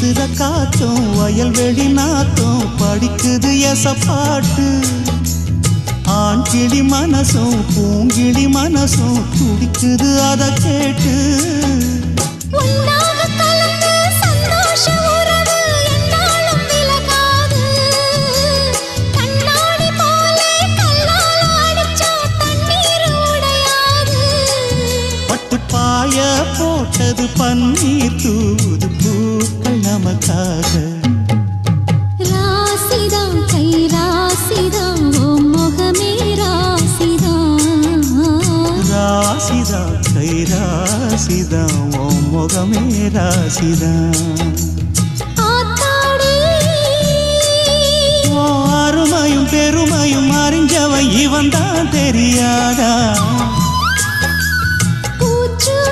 வீசுற காத்தும் வயல்வெளி நாத்தும் படிக்குது எசப்பாட்டு ஆண் கிளி மனசும் பூங்கிளி மனசும் துடிக்குது அத கேட்டு பாய போட்டது பன்னீர் தூது பூக்கள் நமக்காக ராசிதான் கை ராசிதான் ஓ முகமே ராசிதான் ராசிதான் கை ராசிதான் ஓ முகமே ராசிதான் அருமையும் பெருமையும் அறிஞ்சவன் இவன் தான் தெரியாதா